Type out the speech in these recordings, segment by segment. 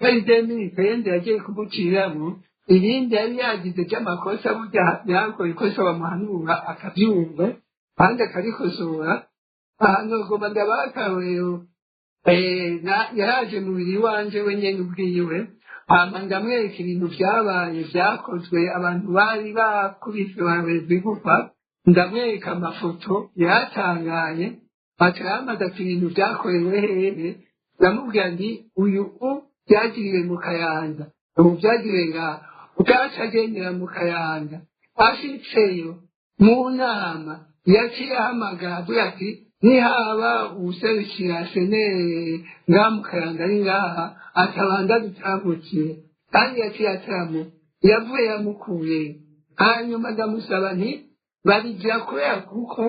Minisitiri yagiye kumuciramo ibindi yari yagize by'amakosa burya yakora ikosa bamuhanura akabyumva kandi akarikosora. Ahantu ugomba ndabakarorero yaraje mu mubiri wanje wenyine ubwiwe hama ndamwereka ibintu byabaye byakozwe abantu bari bakubise barabezwe gupfa, ndamwereka amafoto yatangaye ataramaze ati ibintu byakorewe hehe. ndamubwira nti uyu byagiriwe mu Kayanza, ubu byagiriwe ngaha. Ubwacu agendera mu Kayanza ashitseyo mu nama yaciye ahamagara avuga ati nihaba uwuserukira senere ngaha mu Kayanza ari ngaha atabanza dutambukire, kandi yaciye ataramu yavuye yamukuye. Hanyuma ndamusaba nti babigira kubera kuko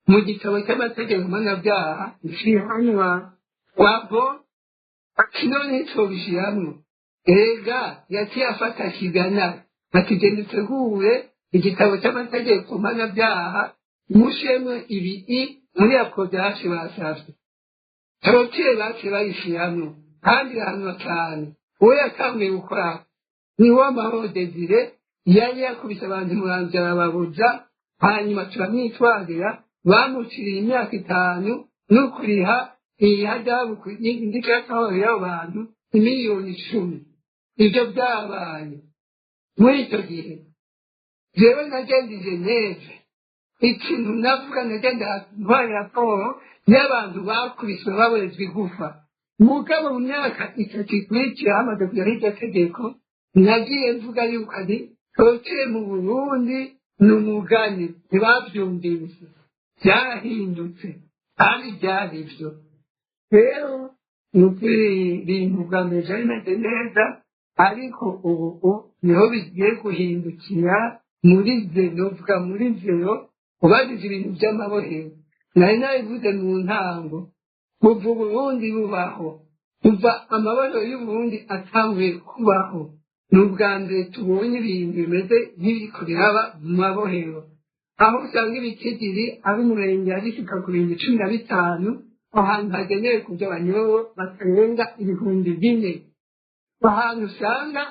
mu gitabo cy'amategeko mpanabyaha nshihanwa wabo kino nico bishiramwo. Ega yaciye afata kigana ati genda utegure igitabo cy'amategeko mpanabyaha mushemwe ibi muri akodashi basavye abakire baciye bayishiramwo kandi ahantu cyane. Uwo yatanguye gukora ni Uwamahoro Desire, yari yakubise abantu muranzi arababuza, hanyuma turamwitwarira bamuciriye imyaka 5 no kuriha ihadabu indikatoro y'abo bantu miliyoni 10. Ibyo byabaye muri icyo gihe. Jewe nagendije neza ikintu navuga, nagenda ntwara raporo y'abantu bakubiswe baborezwe igufa. Mugabo mu myaka 3 ikurikira hamaze kujya hirya tegeko, nagiye mvuga yuko ari tokeye mu Burundi ni umugani ntibabyumvise, byahindutse kandi byari byo. Rero nukuri ibintu bwa mbere byari bimeze neza, ariko ubu niho bigiye guhindukira muri zero. Vuga muri zero ubagize ibintu by'amabohero. Nari nabivuze mu ntango, kuva Uburundi bubaho, kuva amabohero y'Uburundi atanguye kubaho, ni ubwa mbere tubonye ibintu bimeze nk'ibiriko biraba mu mabohero, aho usanga ibitigiri ab'umurenge yarishika ku 15 ahantu hagenewe kuja abanyororo batarenga 4,000. Ahantu usanga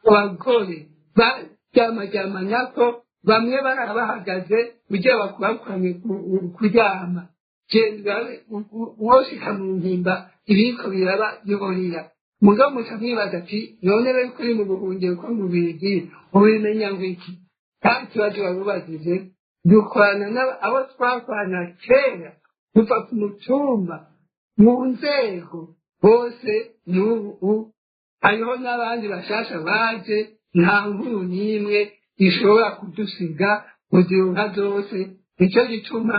abagore baryamanyako bamwe barabahagaze kugira bakubakuranye kuryama. Woshika mu mpimba ibiriko biraba biborira. Mugabo mutamwibaza ati none rero kuri mu buhungiro ko mu Bubiligi ubimenya ngo iki? Kandi kibazo babubajije dukorana abo twakorana kera kuva ku mutumba mu nzego bose. N'ubu hariho n'abandi bashasha baje, nta nkuru n'imwe ishobora kudusiga mu gihugu zose. Nicyo gituma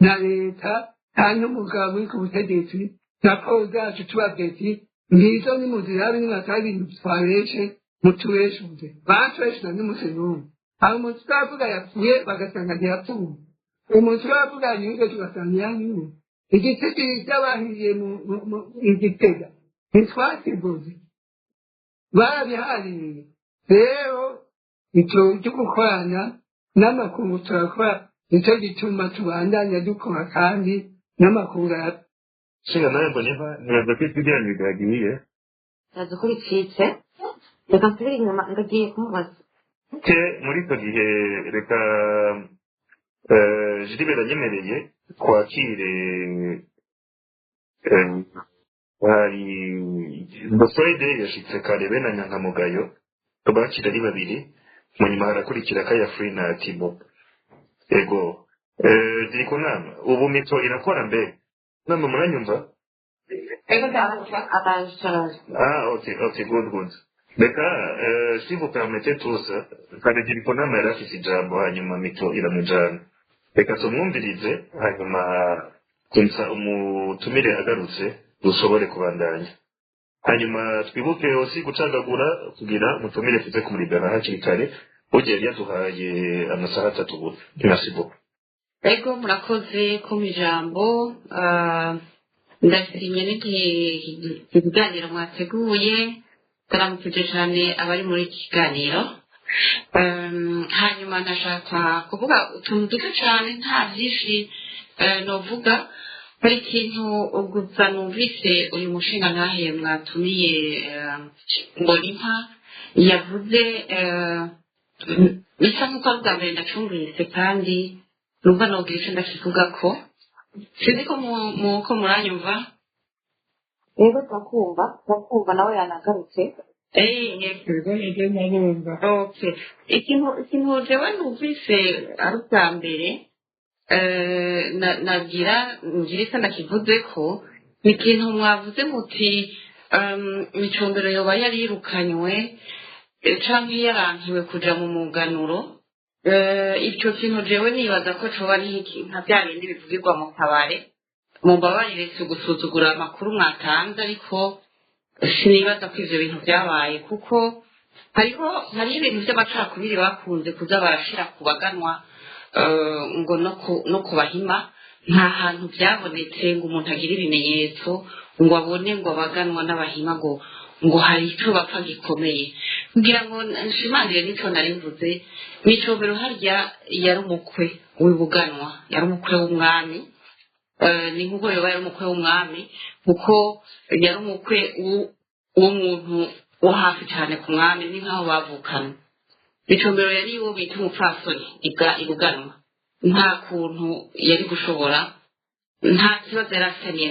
na leta nta n'umugabo uri ku butegetsi raporo zacu tubabweti ngizo ni muzirabe n'imwaka ibintu twareshe mutubeshuze batweshuza n'umusenumwe. Hari umuntu twavuga yapfuye bagasanga ntiyapfuye, umuntu twavuga nyuze tugasanga yanyuwe. Igitigiri cy'abahiriye mu Igitega ntitwakivuze, barabihariye. Rero icyo cyo gukorana n'amakungu turakora, nicyo gituma tubandanya dukora kandi n'amakungu Shinga nawe mboneva nibaza ko ibijyanye byagiye yaje kuri citse reka nsubire inyuma ngagiye kumubaza muri icyo gihe. Reka Jilibert anyemereye twakire hari Bosoide yashitse kare bene Nyankamugayo tubakira ari 2, mu nyuma harakurikira Kaya Free na Tibo. Ego ziri ku nama ubu mito irakora mbe nama muranyumva? ego abasharaje Okay, good. Reka si vous permettez tous kandi ziri ku nama yarafise ijambo hanyuma mito iramujana. Reka tumwumvirize hanyuma kunsa umutumire agarutse dushobore kubandanya. Hanyuma twibuke osi gucagagura kugira mutumire tuze kumurigana hakiri kare ugera yaduhaye amasaha 3 gusa. Merci beaucoup. ego murakoze ko mu ijambo ndashimye n'ikiganiro mwateguye, taramutuje cyane abari muri iki kiganiro. Hanyuma ndashaka kuvuga utuntu duto cyane nta byinshi novuga. hari ikintu gusa numvise uyu mushinga ntahe mwatumiye Mbonimpa yavuze bisa nk'uko ari ubwa mbere ndacumvise kandi numva nogira icyo ndakivuga ko sinzi ko ko muranyumva. rero turakumva nawe yanagarutse. Okay. Ikintu jewe numvise ari ubwa mbere ngira isa ndakivuze ko ni ikintu mwavuze muti imicombero yoba yarirukanywe canke yarankiwe kuja mu muganuro. Icyo kintu jewe nibaza ko coba nka bya bindi bivugirwa mu kabare, mumbabarire si ugusuzugura amakuru mwatanze, ariko sinibaza ko ivyo bintu vyabaye, kuko hariho ibintu vy'amacakubiri bakunze kuza barashira ku baganwa ngo no kubahima. Nta hantu byabonetse ngo umuntu agire ibimenyetso ngo abone ngo abaganwa n'abahima ngo hari icyo bapfa gikomeye. kugira ngo nshimangire n'icyo nari mvuze, micombero harya yari umukwe w'ibuganwa, yari umukwe w'umwami. Ni nk'uko yoba yari umukwe w'umwami, kuko yari umukwe w'umuntu wo hafi cyane ku mwami, ni nk'aho bavukana. micombero yari uwo bita umupfasoni ibuganwa. Nta kuntu yari gushobora, nta kibazo yari afitaniye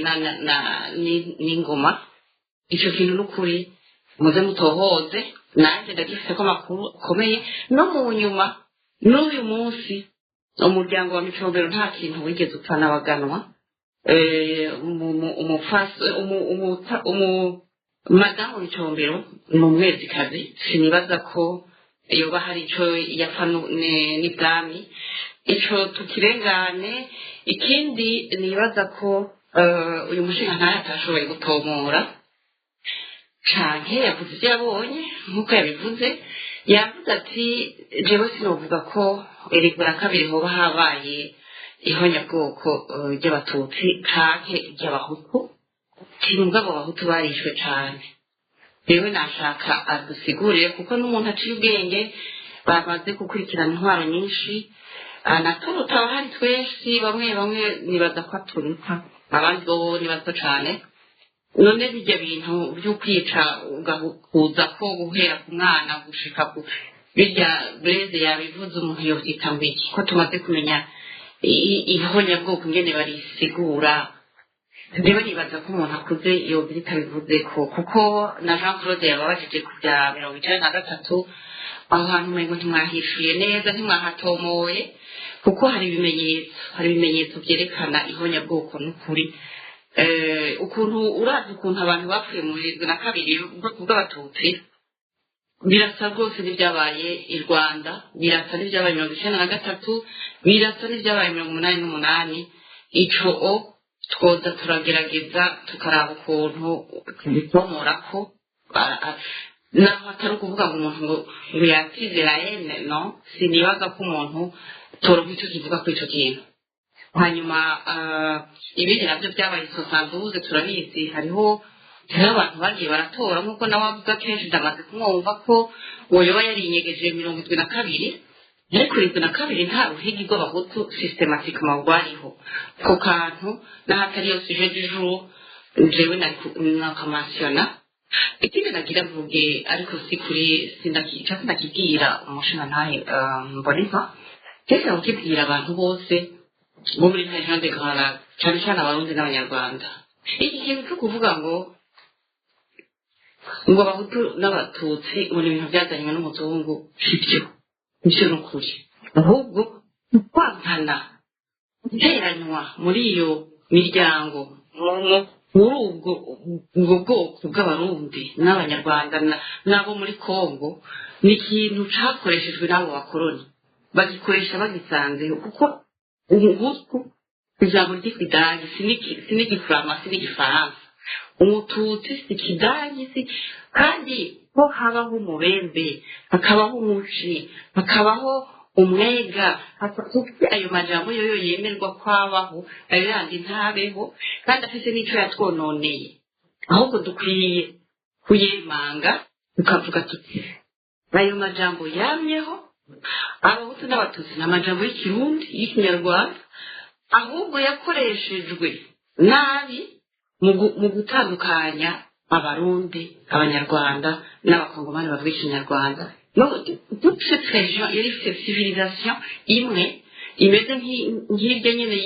n'ingoma. icyo kintu n'ukuri muze mutohoze, nanjye ndagifite ko amakuru akomeye. no mu nyuma n'uyu munsi umuryango wa micombero nta kintu wigeze upfa n'abaganwa. madamu micombero ni umwezikazi, sinibaza ko yoba hari icyo yapfa n'ibwami. icyo tukirengane. ikindi nibaza ko uyu mushinga ntayo atashoboye gutomora canke yavuze ibyo yabonye nk'uko yabivuze. yavuze ati jewe sinovuga ko erigura kabiri hoba habaye ihonyabwoko ry'abatutsi canke ry'abahutu. sinumva abo bahutu barishwe cane. rero nashaka adusigurire, kuko n'umuntu aciye ubwenge bamaze gukurikirana intwaro nyinshi. naturuta abahari twese, bamwe nibaza ko aturuta, abandi bo ni bato cane. none bijya bintu by'ukwica ugakuza ko guhera ku mwana gushika ku birya breze yabivuze, umuntu yovyita ngo iki, ko tumaze kumenya ihonyabwoko ingene barisigura. rero nibaza ko umuntu akuze yovyita bivuze ko, kuko na Jean Claude yababajije ku bya 1993 aho hantu umengo ntimwahishuye neza, ntimwahatomoye, kuko hari ibimenyetso vyerekana ihonyabwoko n'ukuri. ukuntu urazi ukuntu abantu bapfuye mu 1972 ubwoko bw'abatutsi birasa rwose n'ibyabaye i Rwanda, birasa n'ibyabaye 1993, birasa n'ibyabaye 1988. ico twoza turagerageza tukaraba ukuntu bitomora ko naho atari ukuvuga ngo umuntu ngo yatize la haine, no, sinibaza ko umuntu toronka icyo kivuga kuri icyo kintu. hanyuma ibindi nabyo byabaye 72 turabizi. hariho abantu bagiye baratora, nk'uko nawe avuga kenshi ndamaze kumwumva ko woyoba yarinyegeje 72. ariko 72 nta ruhigi rw'abahutu systematikement rwariho ko kantu, n'ahatari yo sujet du jour jewe nakamansiona. ikindi nagira mvuge, ariko si kuri sindakibwira umushinga ntahe Mbonimpa, kese ukibwira abantu bose bo muri région de Grand Lac, cyane cyane abarundi n'abanyarwanda. iki kintu cyo kuvuga ngo abahutu n'abatutsi ngo ni ibintu byazanywe n'umuzungu, sibyo ni ukuri. ahubwo kwankana guteranywa muri iyo miryango, muri ubwo bwoko bw'abarundi n'abanyarwanda n'abo muri Congo, ni ikintu cakoreshejwe n'abo bakoroni, bagikoresha bagisanzeho. kuko umuhutu ijambo ry'ikidagi sinigifurama sinigifaransa, umututsi si kidagi si, kandi ho habaho umubembe, hakabaho umuci, hakabaho umwega, ayo majambo yoyo yemerwa kwabaho, ayo yandi ntabeho, kandi afise n'icyo yatwononeye. ahubwo dukwiye kuyemanga tukavuga tuti ayo majambo yamyeho. abahutu n'abatutsi ni amajambo y'ikirundi y'ikinyarwanda, ahubwo yakoreshejwe nabi mu gutandukanya abarundi abanyarwanda n'abakongomani bavuga ikinyarwanda toute cette région yari ifite civilisation imwe imeze nk'irya nyine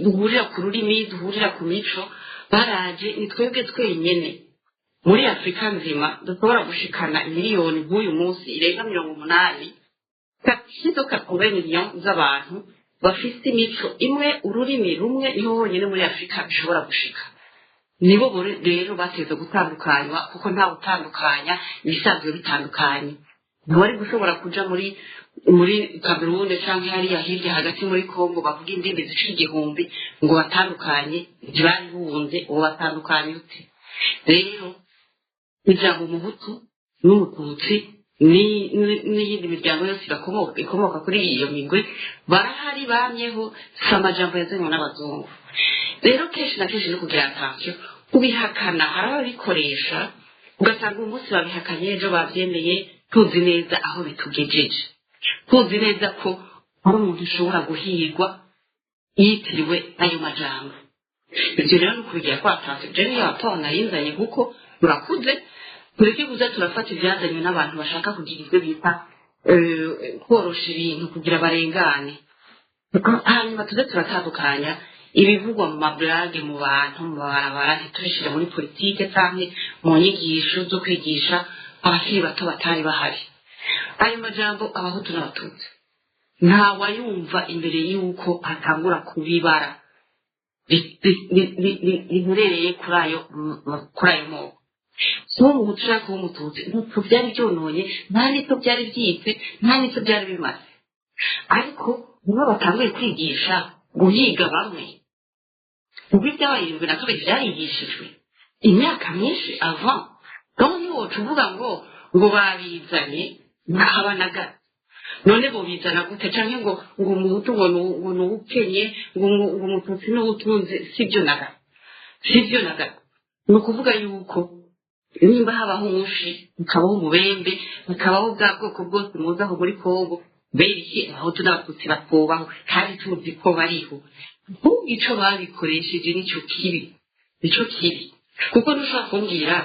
duhurira ku rurimi duhurira ku mico baraje ni twebwe twenyene muri afurika nzima dushobora gushikana miliyoni nk'uyu munsi irenga 80 katizo kakube miliyoni z'abantu bafite imico imwe ururimi rumwe niho honyine muri afurika bishobora gushika nibo rero bateze gutandukanywa kuko nta gutandukanya ibisanzwe bitandukanye ntiwari gushobora kuja muri Cameroon cyangwa hariya hirya hagati muri Congo bavuga indimi zica igihumbi ngo batandukanye ntibari bunze uwo batandukanye ute rero ijambo umuhutu n'umututsi n'iyindi miryango yose ikomoka kuri iyo migwi barahari bamyeho si amajambo yazanywe n'abazungu rero kenshi na kenshi no kugira attention kubihakana hari ababikoresha ugasanga umunsi babihakanye ejo babyemeye tuzi neza aho bitugejeje tuzi neza ko hari umuntu ushobora guhirwa yitiriwe ayo majambo ibyo rero ni ukubigira kwa attention je niyo raporo nayinzanye kuko turakuze tureke kuza turafata ibyazanywe n'abantu bashaka kugira ibyo bita korosha ibintu kugira barengane hanyuma tuze turatandukanya ibivugwa mu mablage mu bantu mu barabara ntitubishyire muri politike cyangwa mu nyigisho zo kwigisha abakiri bato batari bahari ayo majambo abahutu n'abatutsi nta wayumva imbere y'uko hatangura kubibara riherereye kuri ayo moko kuba umuhutu ushaka kuba umututsi ntupfu byari byononye nta n'icyo byari byitse nta n'icyo byari bimaze ariko nibo batanguye kwigisha guhiga bamwe ubwo ibyabaye 72 byarigishijwe imyaka myinshi avant donc niwoca uvuga ngo babizanye ntahabanaga none bo bizana gute canke ngo umuhutu ngo nuwukenye ngo umututsi n'ubutunzi sibyo naga ni ukuvuga yuko nimba habaho umushi mukabaho umubembe mukabaho bwa bwoko bwose muzaho muri Kongo beriki abahutu n'abatutsi batubaho kandi tuzi ko bariho ico babikoresheje nico kibi kuko ntushobora kumbwira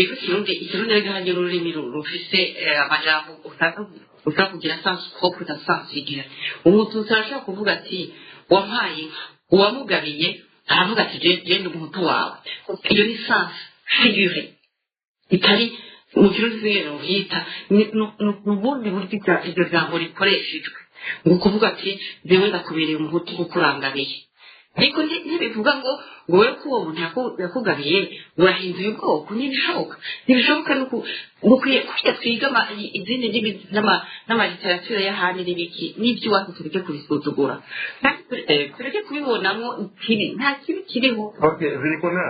ikirundi rero ururimi rufise amajambo ushaka kugira sans propre na sans figure umututsi arashobora kuvuga ati wampaye inka uwamugabiye aravuga ati genda umuhutu wawe iyo ni sans figure itari mu kirundi rero hita n'ubundi buryo iryo jambo rikoreshejwe ngo kuvuga ati jewe ndakubereye umuhutu kukurangamiye ariko ntibivuga ngo wowe ko uwo muntu yakugabiye urahinduye ubwoko ntibishoboka nukwiye twiga izindi ndimi n'amaliterature y'ahandi n'ibiki n'iby'iwacu tureke kubisuzugura tureke kubibonamo ikibi nta kibi kiriho zirikona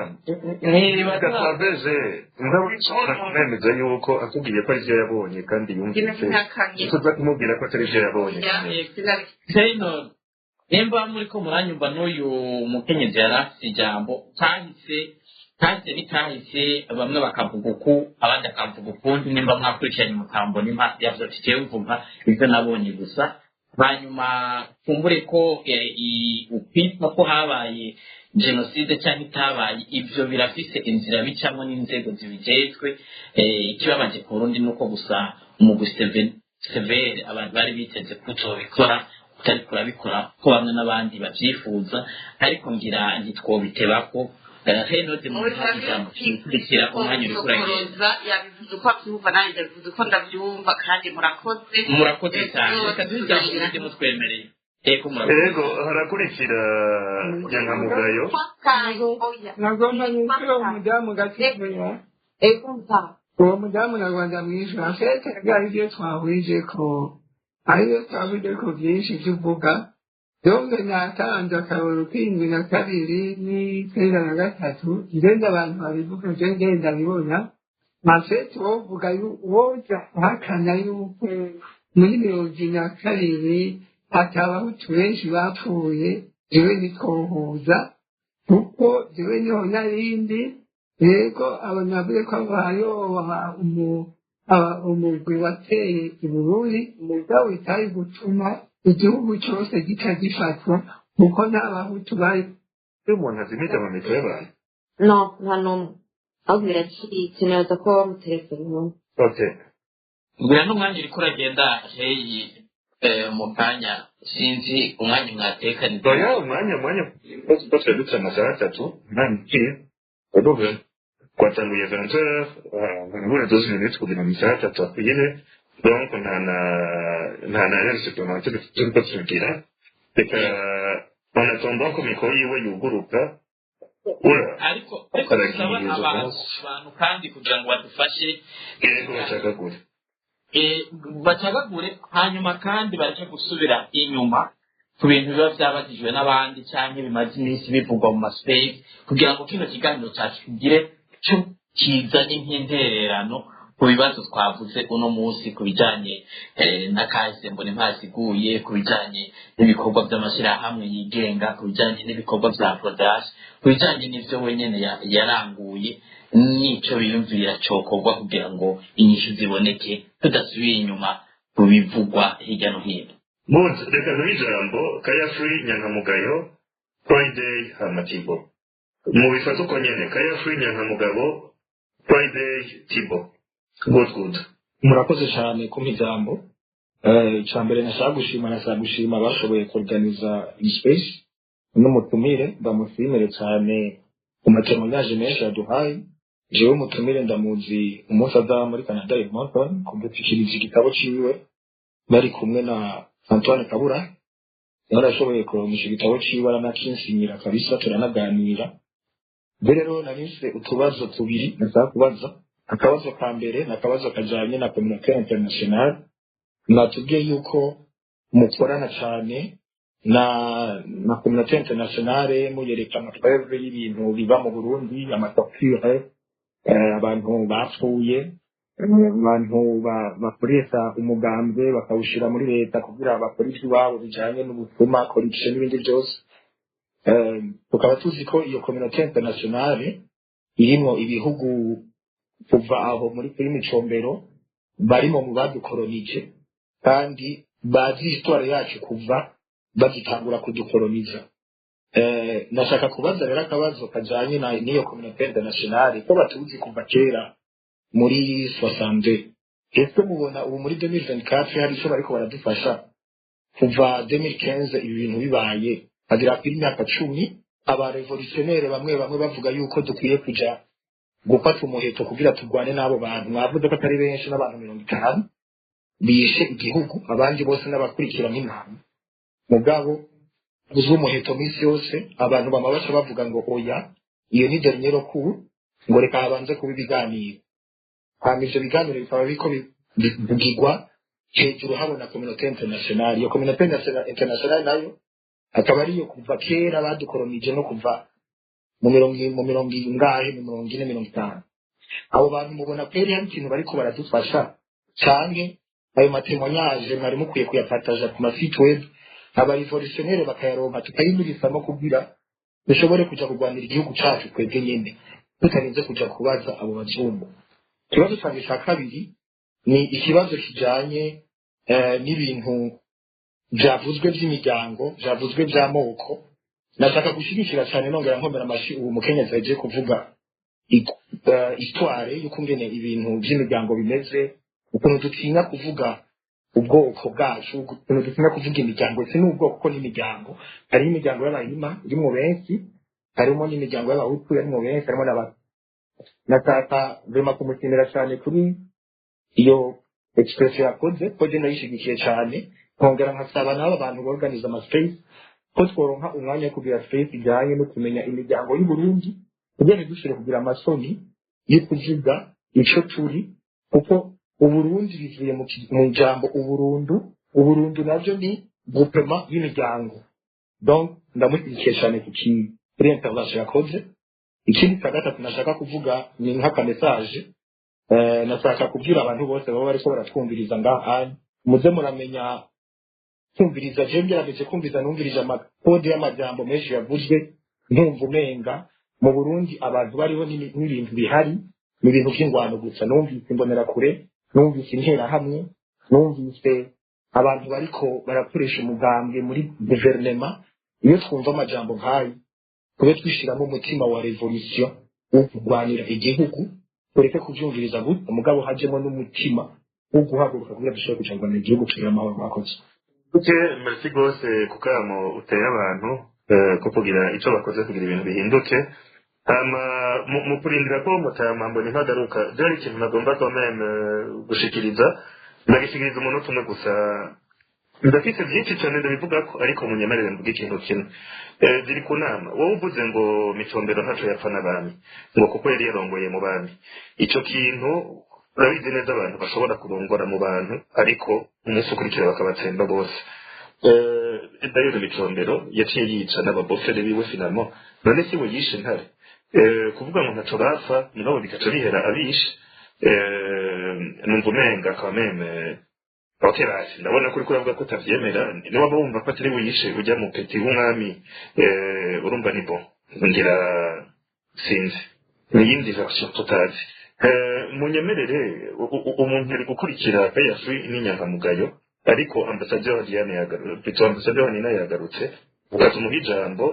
gasabeje ndabona kumemeza yuko akubwiye ko aribyo yabonye kandi yumvise tuza kumubwira ko atari byo yabonye nemba muri ko muranyumva n'uyu mukenyezi yari afite ijambo kahise bamwe bakavuga uku abandi akavuga ukundi nimba mwakurikiranye umutambo nimba yavyo tugiye mvuga ibyo nabonye gusa hanyuma kumbure ko ukwitwa ko habaye genocide cyangwa itabaye ibyo birafise inzira bicamo n'inzego zibijejwe ikibabaje ku Burundi nuko gusa severe abantu bari biteze kutobikora utari kurabikora ko bamwe n'abandi babyifuza ariko ngira ntitwobitebako henode mu ijambo kurikira umwanya uri kuragenda yabivuze ko abyumva nanjye ndabivuze ko ndabyumva kandi murakoze cyane reka tujyamo n'ibyo mutwemereye ego harakurikira nyangamugayo nagomba nyinshuro umudamu gasibuya uwo mudamu nyarwanda mwishu afite bwari byo twahurije ko ariyo twavuze ko byinshi by'uvuga yombe natanze akaroro k'indwi na kabiri n'ikenda na gatatu ngenda abantu babivuga nje ngenda bibona mafete wovuga woja uhakana yuko muri 72 atabahutu benshi bapfuye jewe nitwohuza kuko jewe niho narindi yego abantu bavuze ko hariho umugwi wateye i Burundi umugabo itari gutuma igihugu cyose gica gifatwa kuko n'abahutu bari iyo umuntu azimije amamito y'abantu no nta n'umwe ahubwo biracitse neza ko bamuteretse burundu okay mbwira n'umwanya uriko uragenda heyi mu kanya sinzi umwanya mwatekanije oya umwanya bose dutse amasaha 3 nanjye urubuga twatanguye 20h ngura 12 minutes kugira ngo isaha 3 akugere donc nta rien supplémentaire turiko tugira reka en attendant ko mikoro yiwe yuguruka ariko dusaba abantu kandi kugira ngo badufashe bacagagure hanyuma kandi baje gusubira inyuma ku bintu biba byabagijwe n'abandi cyangwa bimaze iminsi bivugwa mu maspace kugira ngo kino kiganiro cyacu kigire cyo kizanye nk'intererano ku bibazo twavuze uno munsi ku bijyanye na kahise mbona impasiguye ku bijyanye n'ibikorwa by'amashyirahamwe yigenga ku bijyanye n'ibikorwa bya production ku bijyanye n'ibyo wenyine yaranguye n'icyo biyumvira cyokorwa kugira ngo inyishu ziboneke tudasubiye inyuma ku bivugwa hirya no hino Mut, reka ijambo Kaya Free Nyankamugayo Friday Hamatibo mu bifata uko nyene Kaya Free Nyankamugabo Friday Tibo good murakoze cyane ku ijambo icambere nashaka gushima bashoboye kuorganiza space n'umutumire ndamushimire cyane ku matemoyaje menshi yaduhaye jewe umutumire ndamuzi umunsi aza muri Canada Edmonton kumvikiriza igitabo ciwe bari kumwe na Antoine Kabura yarashoboye kuronka igitabo ciwe aranakinsinyira kabisa turanaganira rero narise utubazo tubiri nashaka kubaza akabazo ka mbere nakabazo kajanye na communauté internationale natubwiye yuko mukorana cyane na communauté internationale muyerekana twebwe y'ibintu biba mu Burundi amatorture abantu bapfuye abantu bakoresha umugambi bakawushira muri leta kugira bakora iby'iwabo bijanye n'ubutuma corruption n'ibindi byose tukaba tuzi ko iyo communauté internationale irimo ibihugu kuva aho muri Micombero barimo mu badukolonije kandi bazi histoire yacu kuva bagitangura kudukoloniza nashaka kubaza rero akabazo kajanye n'iyo communauté internationale ko batuzi kuva kera muri 62 ese mubona ubu muri 2024 hari icyo bariko baradufasha kuva 2015 ibi bintu bibaye agira kuri imyaka 10 aba revolutionnaire bamwe bavuga yuko dukwiye kuja gufata umuheto kugira turwane n'abo bantu mwavuze ko atari benshi n'abantu 50 bishe igihugu abandi bose n'abakurikira nk'intama mugabo uzi umuheto misi yose abantu bamabasha bavuga ngo oya iyo ni dernier coup ngo reka abanze kuba ibiganiro ivyo biganiro bikaba biko bivugirwa hejuru habona communauté internationale iyo communauté internationale nayo akaba ariyo kuva kera badukolonije no kuva mu mirongo ingahe mu 40-50 abo bantu mubona kweri hari ikintu bariko baradufasha canke ayo matemoignage mwari mukwiye kuyapataja ku masite web aba revolutionnaire bakayaronka tukayinurisamo kugira dushobore kuja kurwanira igihugu cacu twebwe nyene tutarinze kuja kubaza abo bazungu ikibazo cyanjye cya kabiri ni ikibazo kijanye n'ibintu byavuzwe by'imiryango byavuzwe by'amoko nashaka gushyigikira cyane nongera nkomera amashi ubu mukenyezi agiye kuvuga histoire y'uko ngene ibintu by'imiryango bimeze ukuntu dutinya kuvuga ubwoko bwacu ukuntu dutinya kuvuga imiryango si n'ubwoko ko n'imiryango hari imiryango y'abahima irimo benshi harimo n'imiryango y'abahutu irimo benshi harimo n'abantu nataka vema kumushimira cyane kuri iyo expression yakoze ko je nayishigikiye cyane nkongera nkasaba n'abo bantu organize amaspace ko tworonka umwanya wo kugira space ijyanye no kumenya imiryango y'u Burundi kugira ngo dushire kugira amasoni yo kuvuga ico turi kuko uburundi bivuye mu jambo uburundu navyo ni groupement y'imiryango donc ndamushyigikiye cyane kuri intervention yakoze ikindi cya gatatu nashaka kuvuga ni nk'aka message nashaka kubwira abantu bose baba bariko baratwumviriza ngaha muze muramenya kumviriza je ngerageje kumviriza numvirije amakode y'amajambo menshi yavuzwe ntumva umenga mu Burundi abantu bariho n'ibintu bihari ni ibintu by'ingwano gusa numvise imbonera kure numvise intera hamwe numvise abantu bariko barakoresha umugambwe muri guverinema iyo twumva amajambo nk'ayo tube twishiramo umutima wa revolution wo kurwanira igihugu tureke kubyumviriza gutya mugabo hajemo n'umutima wo guhaguruka kugira dushobore kujanirana igihugu tugira amahoro mwakoze. merci rwose kukamo uteye abantu ko kugira icyo bakoze kugira ibintu bihinduke mu kurindira ko mutamambo ntihagaruka byari ikintu nagomba kameme gushikiriza ndagishikiriza umuntu umwe gusa ndafite byinshi cyane ndabivuga ko ariko munyemerere mvuga ikintu kimwe ziri ku nama wowe uvuze ngo Micombero ntaco yapfa n'abami ngo kuko yari yarongoye mu bami icyo kintu urabizi neza abantu bashobora kurongora mu bantu ariko umunsi ukurikira bakabatsemba bose Dayo Micombero yaciye yica n'ababofere biwe finamo none si we yishe ntare kuvuga ngo ntaco bapfa nabo bikaca bihera abishe numva umenga kameme Oterasi ndabona kuri kuravuga ko utavyemera niba bumva ko atari wiyishe ujya mu peti w'umwami urumva ni bon ngira sinzi niyindi version tutazi munyemerere umuntu ari gukurikira PFI n'inyangamugayo ariko ambassadeur Diane yagarutse ambassadeur Nina yagarutse ugatuma ijambo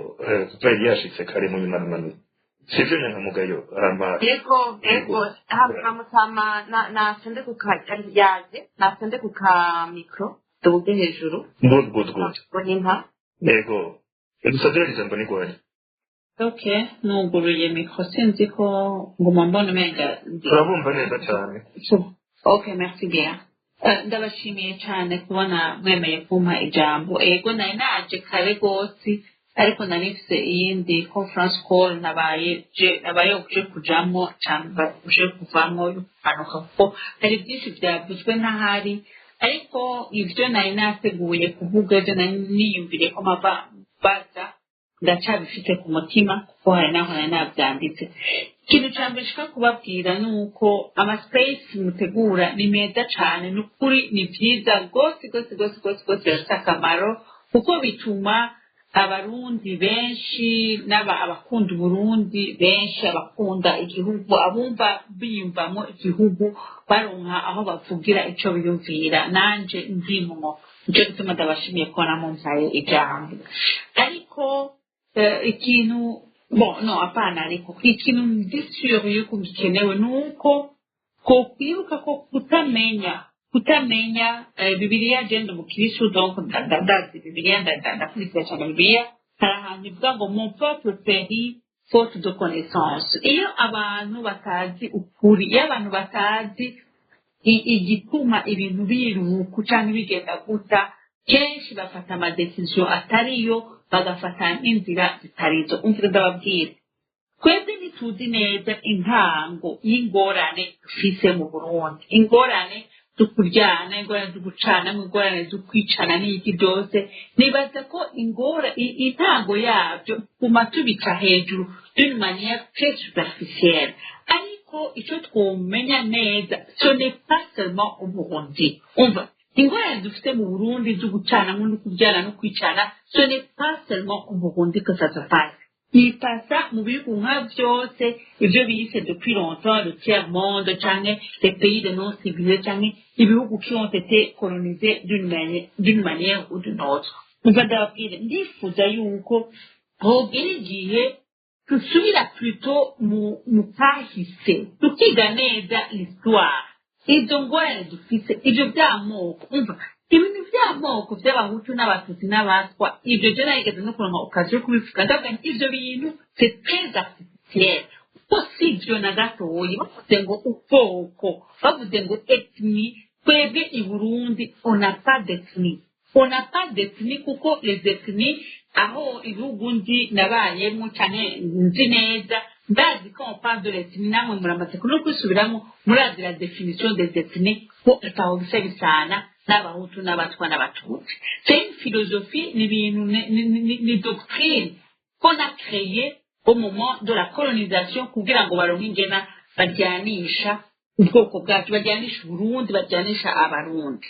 kuko yari yashitse kare mu nyumanamano sivyo nyangamugayo Ego hamutama nasende nasende kuka micro tubuge hejuru good bonimpa ego ambassadeur ijambo ni gwani okay nuguruye micro sinzi ko nguma mbona umenga urabumva neza cyane okay merci bien ndabashimiye cyane kubona mwemeye kumpa ijambo ego nari naje kare gose ariko narifise iyindi conference call nabaye uje kujamo cyangwa uje kuvamo yukanuka kuko hari byinshi byavuzwe n'ahari ariko ivyo nari nateguye kuvuga ibyo nari niyumviriye ko baza ndacabifite ku mutima kuko hari naho nari nabyanditse ikintu cya mbere nshaka kubabwira ni uko amaspace mutegura ni meza cyane n'ukuri ni byiza rwose bifite akamaro kuko bituma abarundi benshi abakunda uburundi benshi abakunda igihugu abumva biyumvamo igihugu baronka aho bavugira icyo biyumvira nanje ndimwo nicyo gituma ndabashimiye ko namumpaye ijambo ariko ikintu ariko ikintu ndisure yuko gikenewe nuko kwibuka ko kutamenya Bibiliya genda umukristo donc ndazi Bibiliya ndakurikira cyane Bibiliya hari ahantu ivuga ngo mon peuple périt faute de connaissance iyo abantu batazi ukuri iyo abantu batazi igituma ibintu biruhuka cyangwa bigenda guta kenshi bafata amadecision atariyo bagafata inzira zitarizo umvira ndababwira twebwe ntituzi neza intango y'ingorane dufise mu Burundi ingorane tukuryana ingorane dugucana ingorane dukwicana n'iki byose nibaza ko intango yabyo kuma tubica hejuru d'une manière très superficielle ariko icyo twomenya neza ce n'est pas seulement au Burundi umva ingorane dufite mu Burundi dugucana no kubyana no kwicana ce n'est pas seulement au Burundi que ça se passe nipasa mu bihugu nka byose ibyo bise depuis longtemps le tiers monde cyangwa les pays de non civilisés cyangwa ibihugu qui ont été colonisés d'une manière ou d'une autre umva ndababwira ndifuza yuko hogera igihe tusubira plutôt mu kahise tukiga neza l'histoire ibyo ngorane dufise ibyo by'amoko umva ibintu by'amoko by'abahutu n'abatutsi n'abatwa ibyo byo nayigeze no kuronka okazi yo kubivuga ndavuga nti ibyo bintu c'est très artificiel kuko si ibyo na gatoyi bavuze ngo ubwoko bavuze ngo ethnie twebwe i Burundi on n'a pas d'ethnie kuko les ethnies aho ibihugu ndi nabayemo cyane nzi neza ndazi ko on parle de l'ethnie namwe muramaze no kwisubiramo murazi la définition des ethnies ko itaho bisana n'abahutu n'abatwa n'abatutsi c'est une philosophie ni doctrine qu'on a créée au moment de la colonisation kugira ngo baronke ingena bajyanisha ubwoko bwacu bajyanisha Burundi bajyanisha abarundi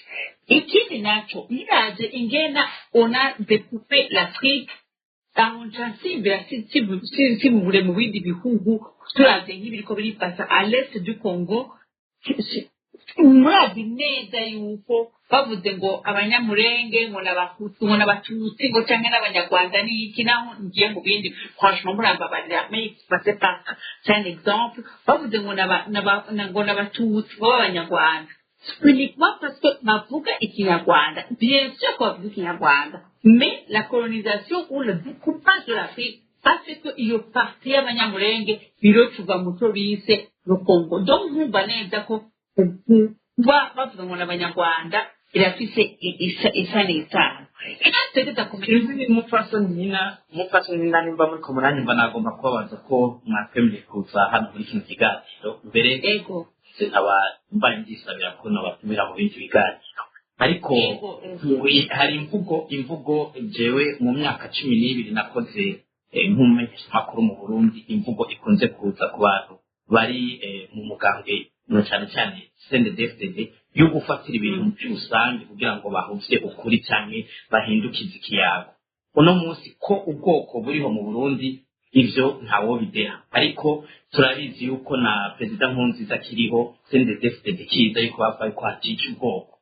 ikindi naco iraje ingena on a découpé l'Afrique aho nsimbira si mu bure mu bindi bihugu turaze nk'ibiriko biripasa à l'est du Congo murazi neza yuko bavuze ngo abanyamurenge ngo n'abahutu ngo n'abatutsi ngo cyangwa n'abanyarwanda n'iki naho ngiye mu bindi franchement murambabarira mais c'est pas c'est un exemple bavuze ngo n'abatutsi ngo b'abanyarwanda uniquement parce que bavuga ikinyarwanda bien sûr ko bavuga ikinyarwanda mais la colonisation ou le découpage de l'Afrique a fait que iyo partie y'abanyamurenge birocuva muco bise le Congo donc nkumva neza ko bavuga ngo n'abanyarwanda irafise isa n'itanu umupfasoni nyina nimba muri ko muranyumva nagomba kubabaza ko mwakwemeye kuza hano muri kino kiganiro mbere aba mbaye ndisabira ko nabatumira mu bindi biganiro ariko hari imvugo jewe mu myaka 12 nakoze nk'umumenyeshamakuru mu Burundi imvugo ikunze kuza ku bantu bari mu mugambwe no cyane cyane CNDD-FDD yo gufatira ibintu by'usange kugira ngo bahuvye ukuri cyane bahindukize ikiyago uno munsi ko ubwoko buriho mu Burundi ivyo ntawo bideha ariko turabizi yuko na president Nkurunziza kiriho CNDD-FDD kiza yuko bafaye ko hatica ubwoko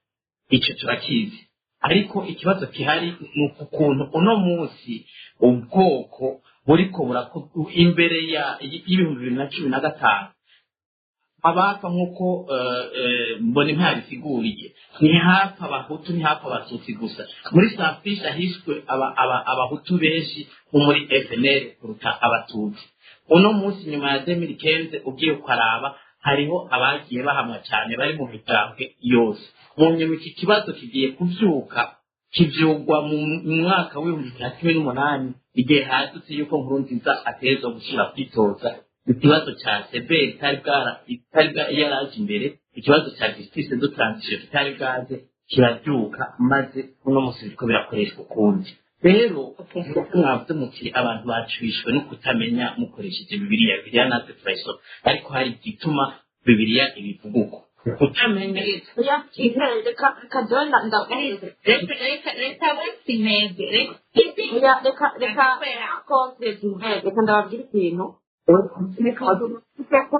ico turakizi ariko ikibazo kihari ni ukuntu uno munsi ubwoko buriko burakorwa imbere y'ibihumbi 2015 abapfa nk'uko mbona ntabisiguriye ntihapfa abahutu ntihapfa abatutsi gusa muri safisha hishwe abahutu benshi nko muri FNL kuruta abatutsi uno munsi nyuma ya 2015 ugiye ukaraba hariho abagiye bahamwa cyane bari mu mitambwe yose mu nyuma iki kibazo kigiye kuvyuka kivyugwa mu mwaka w'2018 igihe hadutse yuko Nkurunziza atezwa gushyira kwitoza ikibazo cya CBR itari yaraje imbere ikibazo cya justice de transition kitari bwaze kirabyuka maze uno munsi biriko birakoreshwa ukundi rero mwavuze muti abantu bacishwe no kutamenya mukoresheje bibiliya natwe turayisoma ariko hari igituma bibiliya ibivuga uko kutamenya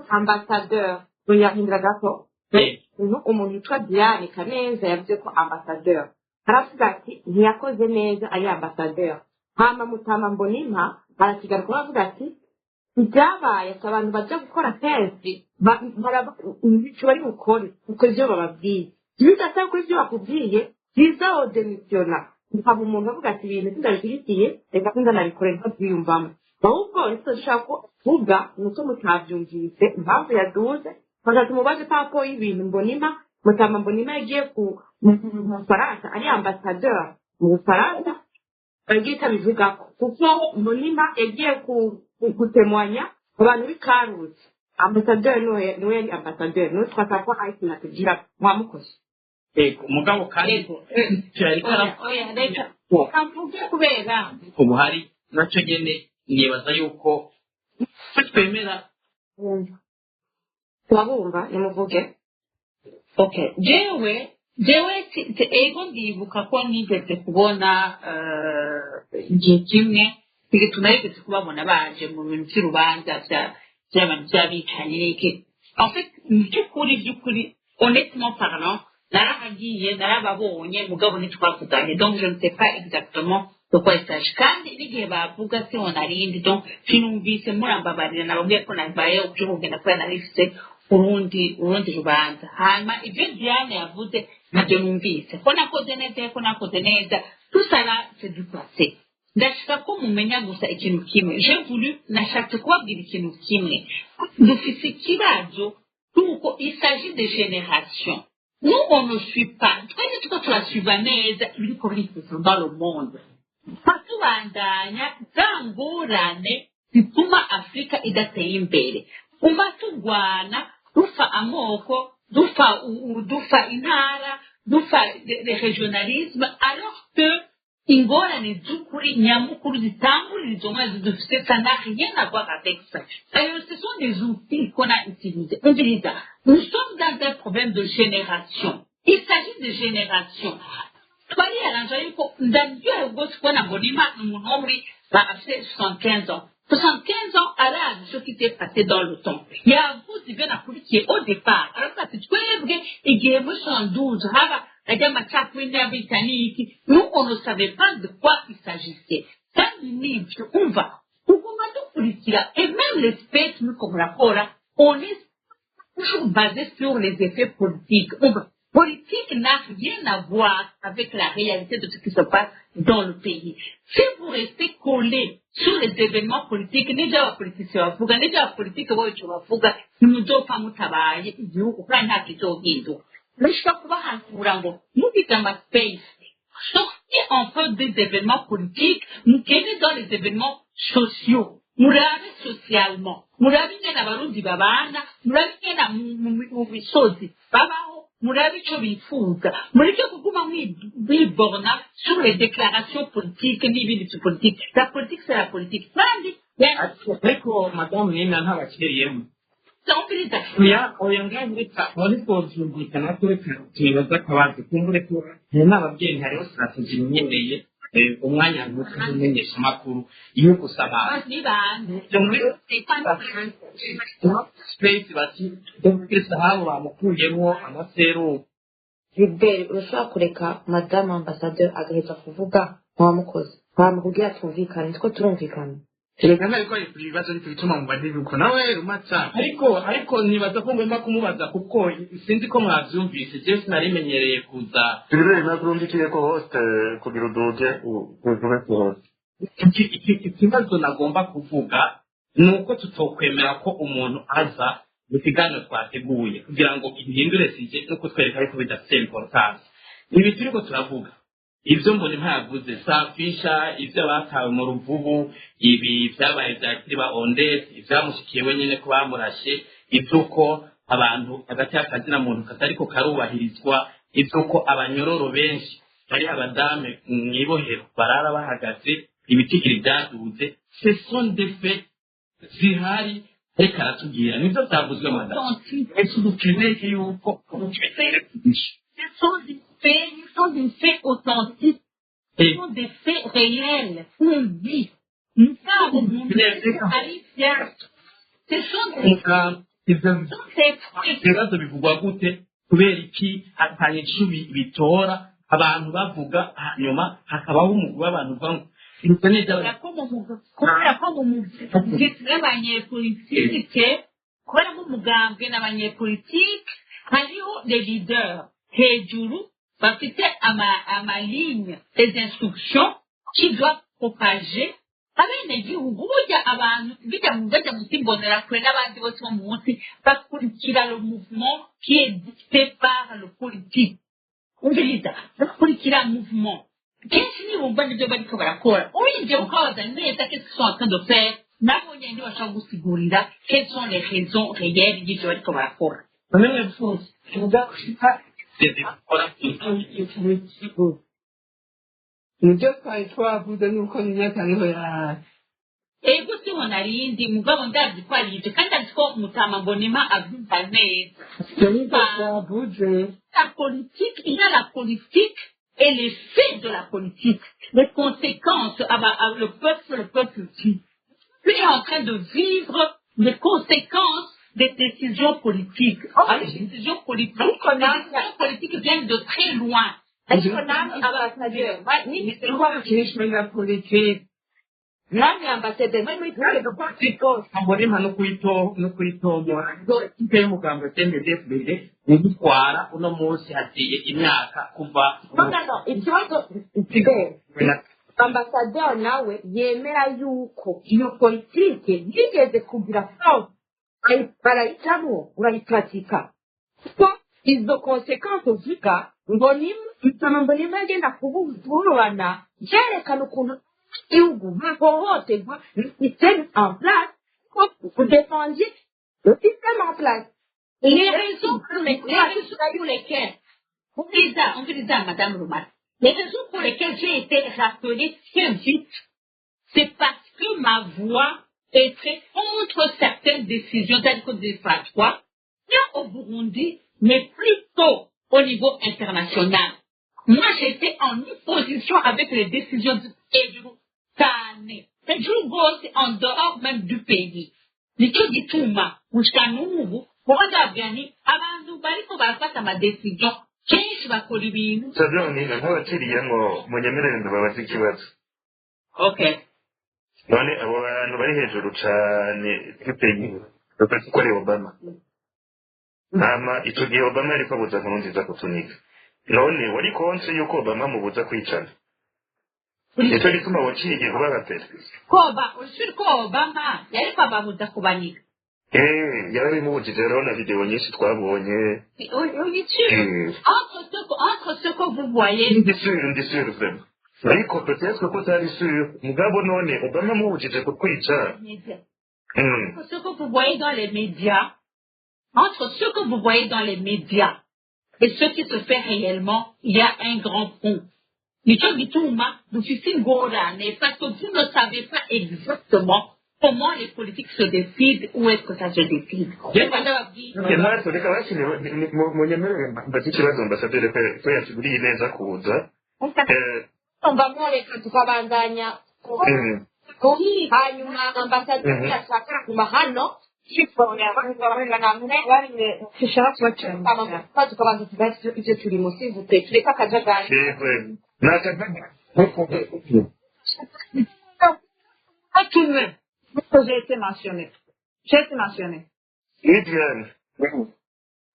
ambassadeur yahindura gato umuntu witwa Diane Kaneza yavuze ko ambassadeur aravuga ati ntiyakoze neza ari ambassadeur hama Mutama Mbonimpa arasigaruka bavuga ati ibyabaye abantu bajya gukora test icyo bari bukore kuko ibyo bababwiye bidasaba ko ibyo bakubwiye biza odemisiona ukaba umuntu avuga ati ibintu sindabikurikiye reka sindanabikore ntabyiyumvamo ahubwo icyo dushaka kuvuga ni uko mutabyumvise impamvu yaduze bagatuma ubaze papo y'ibintu Mbonimpa Mutama Mbonimpa yagiye mu Bufaransa ari ambassadeur mu Bufaransa bagita bivuga kuko Mbonimpa yagiye kutemwanya abantu b'ikaruzi ambassadeur niwe yari ambassadeur niwe twasaba ko ahita natugira mwamukoze umugabo kandi oya reka kavuge kubera ubu hari nacyo nyene nibaza yuko twemera twabumva nimuvuge okay jewe ego ndibuka ko nigeze kubona igihe kimwe tunarigeze kubabona baje mu bintu by'urubanza by'abantu by'abicanyi n'iki en fait by'ukuri honnêtement parlant narahagiye narababonye mugabo ntitwavuganye donc je ne sais pas exactement de quoi il s'agit kandi n'igihe bavuga si on arindi donc sinumvise murambabarira nababwiye ko nabaye ukugenda kubera narifise urundi rubanza hanyuma ibyo Diane yavuze nabyo numvise ko nakoze neza tout ça là c'est du passé ndashaka ko mumenya gusa ikintu kimwe j'ai voulu nashatse kubabwira ikintu kimwe dufise ikibazo kuko il s'agit de génération nous on ne suit pas twese tuko turasuiva neza ibiriko birifuza dans le monde batubandanya zangurane zituma Afrika idateye imbere turwana dufa amoko dufa intara dufa regionalisme alors que ingorane z'ukuri nyamukuru zitangurira izo mazi dufite ça n'a rien à voir avec ça. Alors ce sont des outils qu'on a utilisés. Nous sommes dans un problème de génération. Il s'agit de génération. Twari aranja yuko ndabyo rwose kubona Mbonimpa umuntu wo muri afite 75 ans. 75 ans arazi ce qui s'est passé dans le temps. Yavuze museveni akurikiye au départ aravuga ati twebwe igihe muri 72 haba ajya amacakubiri n'abita n'iki nous on ne savait pas de quoi il s'agissait kandi nibyo umva ugomba dukurikira et même l'espèce nuko murakora on est toujours basé sur les effets politiques politique n'a rien à voir avec la réalité de ce qui se passe dans le pays. Si vous restez collé sur les événements politiques, n'ibyo abapolitisi bavuga, n'ibyo abapolitiki bocu bavuga, ntimuzopfa mutabaye igihugu kandi nta kizohinduka. Ndashaka kubahanura ngo mugize amaspace, sortez un peu des événements politiques, mugende dans les événements sociaux. Murabe socialement, murabe ingene abarundi babana, murabe ingene mu misozi babaho, murabe ico bifuza, mureke kuguma mwiborna sur les déclarations politiques n'ibindi vya politique. La politique c'est la politique. Kandi ariko madamu nina ntabakiriyemo Tombiliza. oya ngandika ariko byumvikana ko tubibaza akabazi kumbure ko n'ababyeyi hariho strategy nyenyeye umwanya muto umenyesha amakuru iyo gusaba space bati dufite habo bamukuyemo amaseru Gilbert urashobora kureka madame ambassadeur agahita kuvuga ntawamukoze ntamukubwira tumvikane nitwo turumvikana Reka ntabwo ari ibibazo ariko bituma mu badiruko nawe rumatsa ariko nibaza ko ngomba kumubaza kuko sinzi ko mwavyumvise je sinarimenyereye kuza Tubirere nakurundikiye ko host kugira uduge uvuge ko host ikibazo nagomba kuvuga nuko tutokwemera ko umuntu aza mu kiganiro twateguye kugira ngo ibihindure sije no kutwereka ariko bidafite importance ibi turiko turavuga ibyo mbona ntavuze safisha ibyo batawe mu ruvubu ibi byabaye bya kiriba ondes ibyamushikiye wenyine ko bamurashe ibyuko abantu hagati y'akazina muntu katariko karubahirizwa ibyuko abanyororo benshi bari abadame mwibohero barara bahagaze ibitigiri byaduze ce sont des faits zihari reka aratubwira nibyo byavuzwe madame ese dukeneye yuko Ce sont des faits authentiques. Ce sont des faits réels. On vit. Nous savons ce sont ibibazo bivugwa gute kubera iki atanye icumi bitora abantu bavuga hanyuma hakabaho umugwi w'abantu bamwe kubera ko mu mugambwe n'abanyepolitike kubera ko umugambwe n'abanyepolitike hariho les leaders hejuru bafite amaligne des instructions qui doivent propager abenegihugu burya abantu bajya mu kimbonera kure n'abandi bose bo munsi bakurikira le mouvement qui est dicté par le politique umviriza bakurikira mouvement kenshi nibumva nibyo bariko barakora urinje ukabaza neza qu'est-ce qu'ils sont en train de faire nabo nyine bashaka gusigurira quelles sont les raisons réelles y'ibyo bariko barakora bamwe bose nibyo twari twavuze nuko imyaka ariho yahaye ego siho narindi mugabo ndazi ko ari ibyo kandi azi ko mutama mbonima abyumva neza twavuze la politique il y a la politique et les faits de la politique les conséquences le peuple qui est en train de vivre les conséquences des décisions politiques. Les décisions politiques viennent de très loin. Nani ambassadeur muri twego ko mbonima no kuyitomora iteye umugambwe CNDD-FDD nigitwara uno munsi hatiye imyaka kuva ikibazo ambassadeur nawe yemera yuko iyo politike yigeze kugira force barayicamo urayipratika kuko izo konsekansi uvuga mbonima agenda kuburana byerekana ukuntu igihugu bahohoterwa système en place pour défendre le système en place. Les raisons pour lesquelles, on dit ça, Madame Roman, les raisons pour lesquelles j'ai été rappelée très vite, c'est parce que ma voix était contre certaines décisions telles que des fatwas, non au Burundi, mais plutôt au niveau international. Moi, j'étais en opposition avec les décisions du Pedro Tane. Pedro c'est en dehors même du pays. Nicyo gituma gushika n'ubu kuko ndababwira nti abantu bariko barafata amadecision kenshi bakora ibintu sabyonina nk'abakiriya ngo munyemerere ndababaza ikibazo okay none abo bantu bari hejuru cane tw'ipegi bafata ko ari Obama hama ico gihe Obama ariko abuza Nkurunziza kutunika none wari konse yuko Obama mubuza kwicana nicyo gituma waciye kuba gatera koba ushuri ko Obama yariko ababuza kubanika yarabimubujije rero na video nyinshi twabonye entre ce que vous voyez ndi sûr vraiment ariko peut-être ko utari sûr mugabo none Obama mubujije kutwica entre ce que vous voyez dans les médias et ce qui se fait réellement, il y a un grand pont. Nico gituma dufite ingorane parce que vous ne savez pas exactement comment les politiques se décident, où est-ce que ça se décide. natwe reka bakine munyemerere mbaze ikibazo ambasaderi ko yatuguriye neza kuza mbamworeka tukabandanya hanyuma ambasaderi ashaka kuguma hano tukabanza tugaze ibyo turimo sivute tureka akajagari J'ai été mentionné.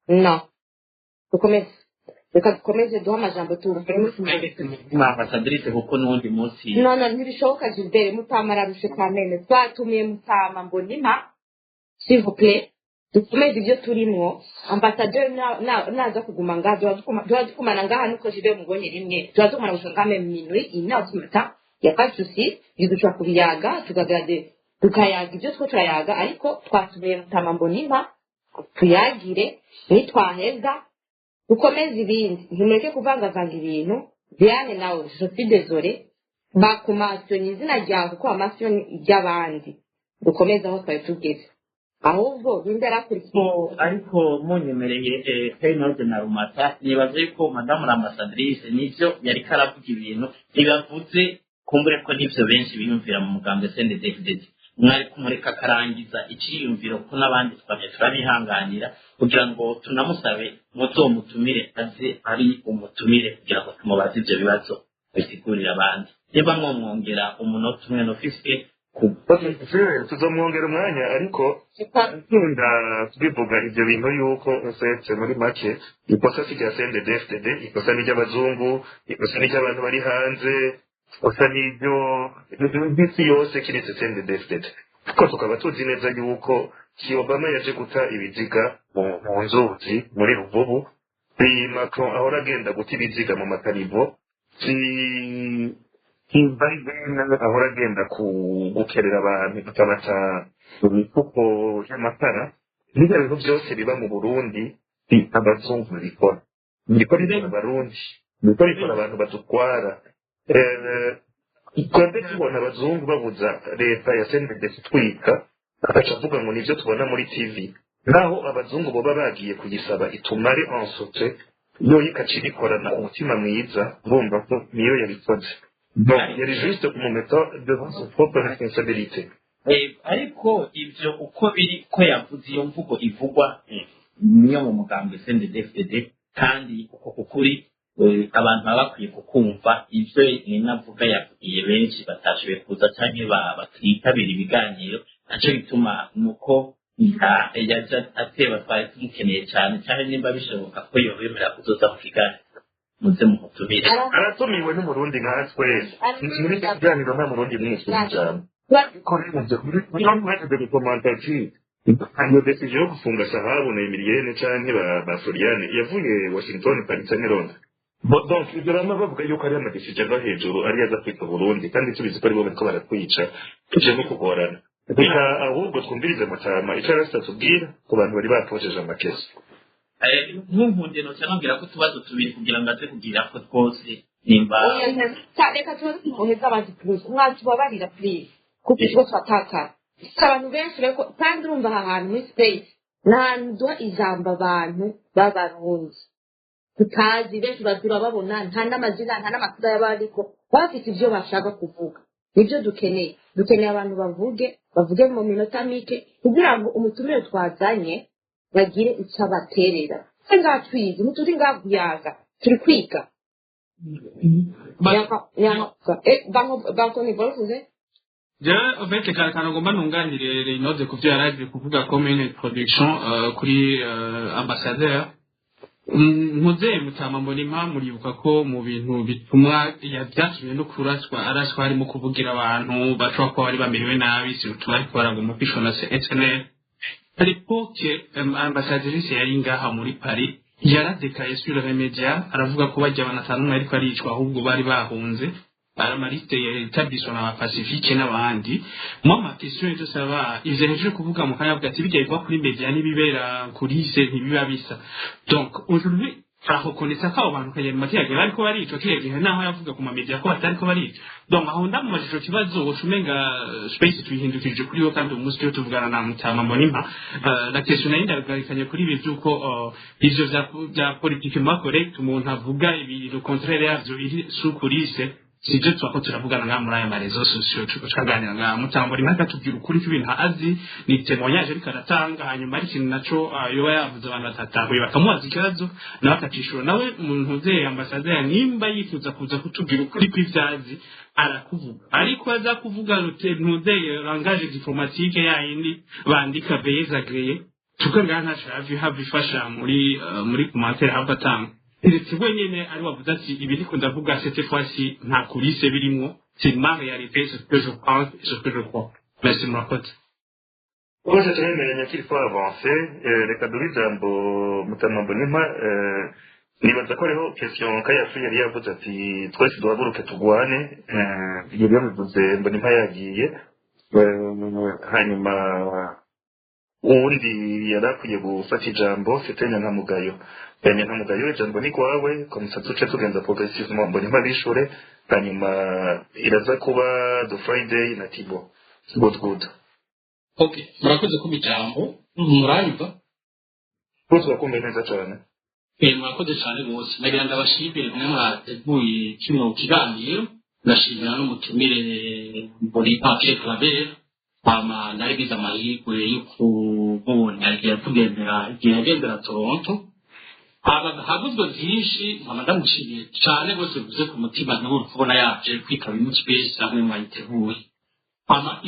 No. Reka dukomeze duha amajambo tumve. ambasaderice kuko n'undi munsi No, ntibishoboka Gilbert, Mutama ararushe kamene. Twatumiye Mutama Mbonimpa, s'il vous plaît. Dukomeze ibyo turimo. Ambasaderi naza kuguma ngaha, dukumana ngaha nuko Gilbert mubonye rimwe. Dukumana gushaka même minuit, 1h du matin. Il n'y a pas de souci. Dushobora kubiyaga, tukayaga ibyo two turayaga, ariko twatumiye Mutama Mbonimpa, tuyagire, nitwaheza dukomeze ibindi. Ntimureke kuvangavanga ibintu. Diane nawe, je suis désolé. Bakumasiyo izina ryawe kuko amasiyo ry'abandi. Dukomeze aho twari tugeze. Ahubwo bindi arakurikiye. ariko munyemereye Feyinode na Rumata nibaza yuko madamu l'ambassadrice nivyo yariko aravuga ibintu ntibavuze kumbure ko nivyo benshi biyumvira mu mugambi CNDD-FDD mwari kumureka akarangiza iciyumviro ko n'abandi twabye turabihanganira kugira ngo tunamusabe muzomutumire aze ari umutumire kugira ngo tumubaze ivyo bibazo bisigurira abandi niba mwomwongera umunota umwe n'ofisike tuzomwongera umwanya ariko nkunda kubivuga ibyo bintu yuko usetse muri make ikosa si rya CNDD-FDD ikosa ni ry'abazungu ikosa ni ry'abantu bari hanze ikosa n'ibyo n'isi yose kiretse CNDD-FDD kuko tukaba tuzi neza yuko si Obama yaje guta ibiziga mu nzuzi muri Ruvubu si Macron ahora agenda guta ibiziga mu makarivo si Biden ahora agenda gukerera abantu akabata mu mifuko y'amatara n'ibyo bintu byose biba mu Burundi si abazungu bikora bikora abarundi bikora abantu badutwara twebwe tubona abazungu babuza leta ya CNDD twika agaca avuga ngo nivyo tubona muri TV naho abazungu boba bagiye kugisaba itumare ensote yo ikaca ibikorana umutima mwiza bumva ko niyo yabikoze donc yari juste kumumeta devant son propre responsabilité ariko ivyo uko biri ko yavuze iyo mvugo ivugwa niyo mu mugambi CNDD-FDD kandi uko kukuri abantu baba bakwiye kukumva ivyo ninavuga yavugiye benshi batashoboye kuza canke bakitabira ibiganiro naco bituma nuko yaje ateba twari tumukeneye cyane cyane nimba bishoboka ko yobemera kuzoza mu kiganiro muze mutumire aratumiwe n'umurundi nkatwe muri kiganiro nta murundi mwese cyane muri documentation iyo decision yo gufunga Sahabu na Emilienne canke ba Floriane yavuye Washington Paris na Londres donc ibyo bama bavuga yuko ari amadecision ava hejuru ari yaza kwita Burundi kandi tubizi ko ari bo bariko baratwica tuje no kugorana reka ahubwo twumvirize Mutama icyo arasa tubwira ku bantu bari bapojeje amakesi nkunkunde no cyangwa ko tubazo tubiri kugira ngo aze kugira ko twose nimba reka tubaze tumuheza abantu plus umwanzi wabarira please kuko ikigo twataka abantu benshi reko kandi urumva aha hantu muri space nandwa ijambo abantu b'abarundi tutazi benshi babona nta n'amazina nta n'amakuru y'abariko bafite ibyo bashaka kuvuga nibyo dukeneye abantu bavuge mu minota mike kugira ngo umutumire twazanye bagire icyo baterera twe ngaha twize ntituri ngaha kuyaga turi kwiga bankoni borovuze jewe ovete karakana ngomba ntunganire Reynold ku byo yari agiye kuvuga commune production kuri ambassadeur muzehe mutama mbonimpa muribuka ko mu bintu bituma byatumye no kuraswa araswa harimo kuvugira abantu bashobora kuba bari bamerewe nabi sirutuba ariko baraga umupisho na SNL à l'époque ambassadrice yari ngaha muri Paris yaradekaye sur les médias aravuga ko bajya banatanu ariko aricwa ahubwo bari bahunze aramariste établissement na Pacifique n'abandi moi ma question est de savoir ils étaient kuvuga mu kanya bwati bijya kwa kuri media n'ibibera kuri se ntibiba bisa donc aujourd'hui arakokonesa ko abantu kagenda matiyage ariko baricwa kiregihe naho yavuga ku ma media ko batari ko baricwa donc aho ndamumajije kibazo ucumenga space twihindukije kuri wo kandi umunsi cyo tuvugana na mutama mbonimpa la question nayo ndagarikanye kuri ibi byuko ivyo bya politiquement correct umuntu avuga ibi le contraire yavyo iri sukurise sije twako turavugana nga muri aya marezo sosiyo tukaganira nga mutambo rimwe katubwira ukuri kw'ibintu azi ni témoignage ariko aratanga hanyuma ari ikintu naco yoba yavuze abantu batatahuye bakamubaza ikibazo nawe akacishura nawe umuntu uze ambassadeur nimba yifuza kuza kutubwira ukuri kw'ivyazi arakuvuga ariko aza kuvuga ntuze langage diplomatique yayindi bandika bezagreye tukanga ntachavi habifasha muri commentaire habatanga Eretse wenyene ari wavuze ati ibi ndiko ndavuga cette fois-ci nta kulise birimo c'est ma réalité ce que je pense et ce que je crois. Merci murakoze. Moi, je temeranya qu'il faut avancer. Reka duhe ijambo mutama mbonimpa nibaza ko ariho question kayafu yari yavuze ati twese duhaguruke tugwane yari yabivuze mbonimpa yagiye hanyuma uwundi yari akwiye gufata ijambo c'était Nyankamugayo Nyankamugayo ijambo ni kwawe komisa tuce tugenza progressivement mbonimpa bishure hanyuma iraza kuba the Friday na Tibo good okay murakoze ku bijambo muranyumva bose bakumva neza cyane murakoze cyane bose nagira ndabashimire mwe mwateguye kino kiganiro ndashimira n'umutumire Mbonimpa Claver ama narigize amahirwe yo kubona igihe tugendera Toronto habuzwe byinshi ndamushimiye cyane rwose bivuze ku mutima n'ubu kubona yaje kwitaba mu space aho mwayiteguye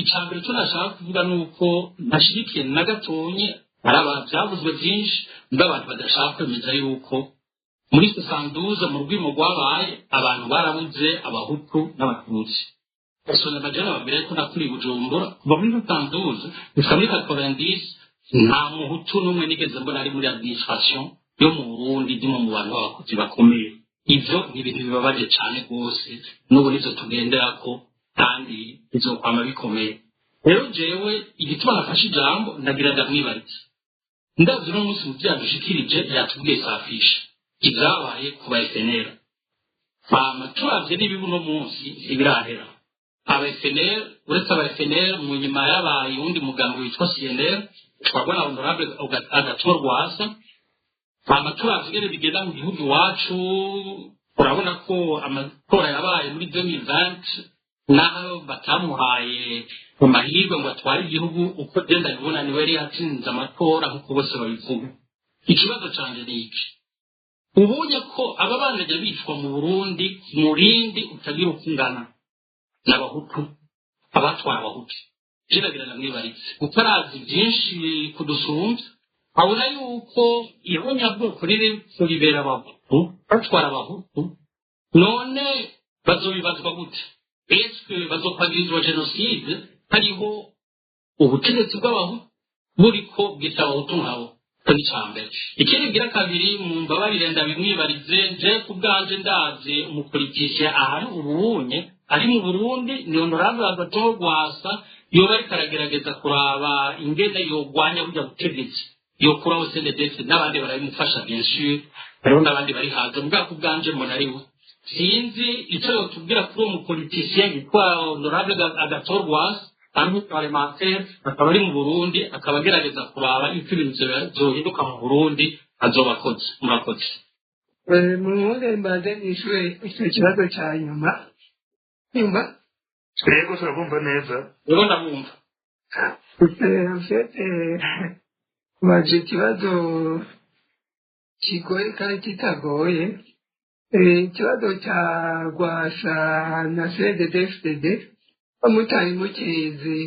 icambere cyo nashaka kuvuga nuko ndashyigikiye na gatonye byavuzwe byinshi n'abantu badashaka kwemeza yuko muri 72 mu rwimo rwabaye abantu barabuze abahutu n'abatutsi persona bajana babire ko nakuri Bujumbura kuva muri 72 gusa muri 90 nta muhutu n'umwe nigeze mbona ari muri administration yo mu Burundi ndimo mu bantu b'abakozi bakomeye ivyo ni ibintu bibabaje cyane rwose n'ubu nizo tugendera ko kandi bizokwama bikomeye rero jewe igituma nafashe ijambo ndagira ndamwibaritse ndazi no munsi muvyadushikirije yatubwiye safisha ibyabaye ku ba FNL turavye n'ibibu no munsi ibirahera aba FNL uretse aba FNL mu nyuma yabaye undi muganga witwa CNL twabona honorable Agathon Rwasa turavye bigenda mu gihugu iwacu urabona ko amatora yabaye muri 2020 naho batamuhaye mu mahirwe ngo atware igihugu uko genda bibona niwe yari yatsinze amatora nk'uko bose babivuga ikibazo cyane ni iki ubonye ko aba banajya bicwa mu Burundi murindi utagira ukungana n'abahutu abatwara abahutu jiragira namwibaritse utarazi byinshi kudusumvya abona yuko ihonya bwoko riri kuribera abahutu batwara abahutu none bazobibazwa gute eske bazokwagirizwa genocide hariho ubutegetsi bw'abahutu buriko bwita abahutu nkabo kuri cyambere ikindi gira kabiri mu mbabarire ndabimwibarize je kubwanje ndaze umupolitician ahari ubunye ari mu Burundi ni honorable Agathon Rwasa yoba ari karagerageza kuraba ingene yogwanya burya butegetsi yokuraho CNDF n'abandi barabimufasha bien sûr rero n'abandi bari hanze mbwa kubwanje mbona ari sinzi icyo yotubwira kuri umupolitician yitwa honorable Agathon Rwasa ari parlementaire akaba ari mu Burundi akaba agerageza kuraba ibintu byohinduka mu Burundi azobakoze murakoze mu mwuga mbanze nishure icyo kibazo cya nyuma yego turabumva neza rero ndabumva baje ikibazo kigoye kandi kitagoye. Ikibazo cya Rwasa na CNDD-FDD bamutari mukizi.